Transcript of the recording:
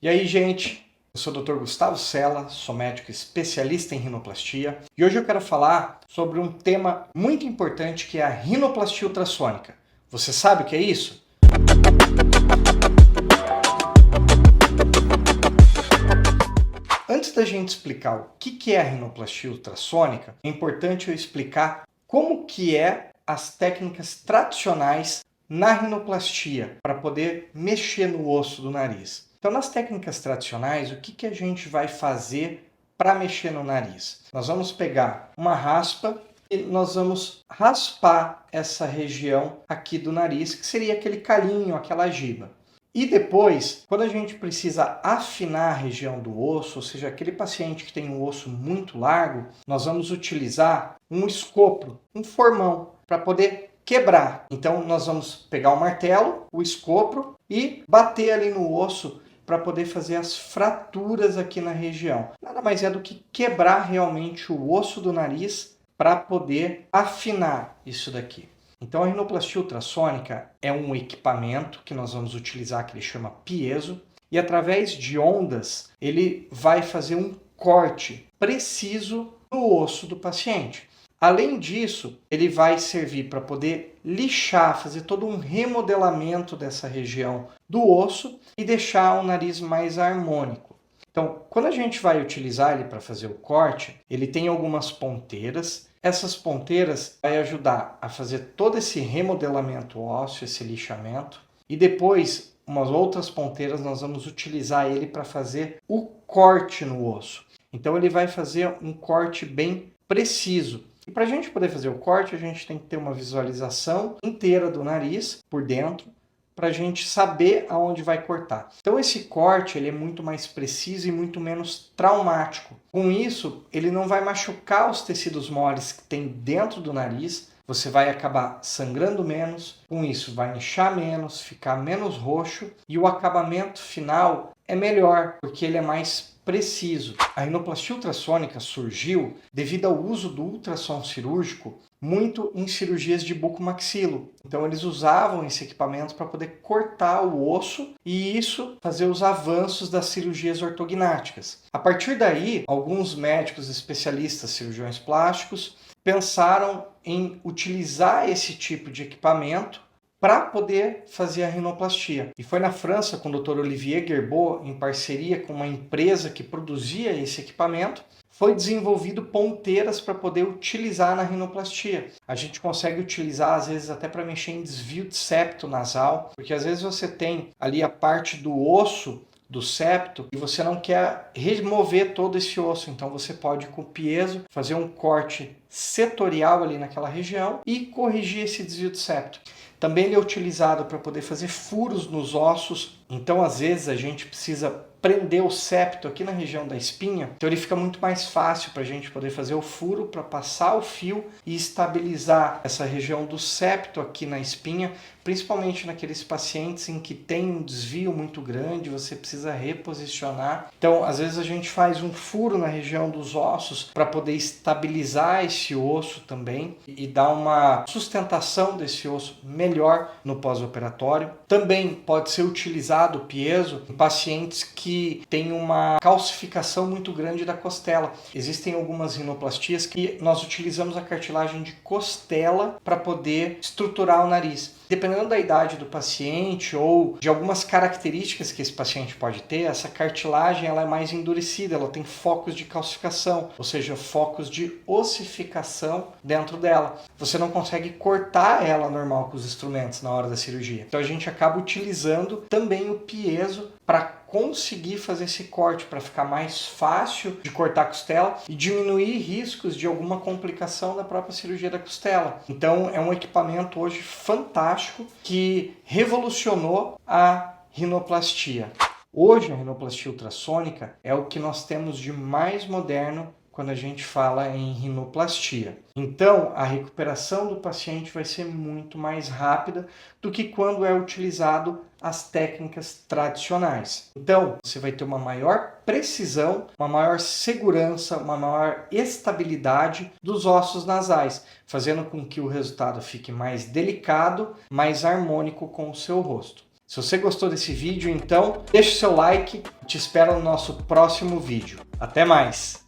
E aí, gente? Eu sou o Dr. Gustavo Sela, sou médico especialista em rinoplastia e hoje eu quero falar sobre um tema muito importante que é a rinoplastia ultrassônica. Você sabe o que é isso? Antes da gente explicar o que é a rinoplastia ultrassônica, é importante eu explicar como que é as técnicas tradicionais na rinoplastia para poder mexer no osso do nariz. Então, nas técnicas tradicionais, o que a gente vai fazer para mexer no nariz? Nós vamos pegar uma raspa e nós vamos raspar essa região aqui do nariz, que seria aquele calinho, aquela giba. E depois, quando a gente precisa afinar a região do osso, ou seja, aquele paciente que tem um osso muito largo, nós vamos utilizar um escopro, um formão, para poder quebrar. Então, nós vamos pegar o martelo, o escopro e bater ali no osso para poder fazer as fraturas aqui na região. Nada mais é do que quebrar realmente o osso do nariz para poder afinar isso daqui. Então a rinoplastia ultrassônica é um equipamento que nós vamos utilizar que ele chama piezo e através de ondas ele vai fazer um corte preciso no osso do paciente. Além disso, ele vai servir para poder lixar, fazer todo um remodelamento dessa região do osso e deixar o nariz mais harmônico. Então, quando a gente vai utilizar ele para fazer o corte, ele tem algumas ponteiras. Essas ponteiras vai ajudar a fazer todo esse remodelamento ósseo, esse lixamento. E depois, umas outras ponteiras, nós vamos utilizar ele para fazer o corte no osso. Então, ele vai fazer um corte bem preciso. E para a gente poder fazer o corte, a gente tem que ter uma visualização inteira do nariz por dentro, para a gente saber aonde vai cortar. Então esse corte ele é muito mais preciso e muito menos traumático. Com isso, ele não vai machucar os tecidos moles que tem dentro do nariz, você vai acabar sangrando menos, com isso vai inchar menos, ficar menos roxo e o acabamento final é melhor, porque ele é mais preciso. A rinoplastia ultrassônica surgiu devido ao uso do ultrassom cirúrgico muito em cirurgias de bucomaxilo. Então eles usavam esse equipamento para poder cortar o osso e isso fazer os avanços das cirurgias ortognáticas. A partir daí, alguns médicos especialistas, cirurgiões plásticos, pensaram em utilizar esse tipo de equipamento para poder fazer a rinoplastia. E foi na França com o Dr. Olivier Gerbeau, em parceria com uma empresa que produzia esse equipamento, foi desenvolvido ponteiras para poder utilizar na rinoplastia. A gente consegue utilizar, às vezes, até para mexer em desvio de septo nasal, porque às vezes você tem ali a parte do osso do septo e você não quer remover todo esse osso, então você pode com o piezo fazer um corte setorial ali naquela região e corrigir esse desvio de septo. Também ele é utilizado para poder fazer furos nos ossos, então às vezes a gente precisa prender o septo aqui na região da espinha, então ele fica muito mais fácil para a gente poder fazer o furo para passar o fio e estabilizar essa região do septo aqui na espinha, principalmente naqueles pacientes em que tem um desvio muito grande, você precisa reposicionar. Então, às vezes a gente faz um furo na região dos ossos para poder estabilizar esse osso também e dar uma sustentação desse osso melhor no pós-operatório. Também pode ser utilizado o piezo em pacientes que têm uma calcificação muito grande da costela. Existem algumas rinoplastias que nós utilizamos a cartilagem de costela para poder estruturar o nariz. Dependendo da idade do paciente ou de algumas características que esse paciente pode ter, essa cartilagem ela é mais endurecida, ela tem focos de calcificação, ou seja, focos de ossificação dentro dela. Você não consegue cortar ela normal com os instrumentos na hora da cirurgia. Então a gente acaba utilizando também o piezo para conseguir fazer esse corte, para ficar mais fácil de cortar a costela e diminuir riscos de alguma complicação da própria cirurgia da costela. Então é um equipamento hoje fantástico que revolucionou a rinoplastia. Hoje a rinoplastia ultrassônica é o que nós temos de mais moderno quando a gente fala em rinoplastia. Então, a recuperação do paciente vai ser muito mais rápida do que quando é utilizado as técnicas tradicionais. Então, você vai ter uma maior precisão, uma maior segurança, uma maior estabilidade dos ossos nasais, fazendo com que o resultado fique mais delicado, mais harmônico com o seu rosto. Se você gostou desse vídeo, então deixe seu like e te espero no nosso próximo vídeo. Até mais!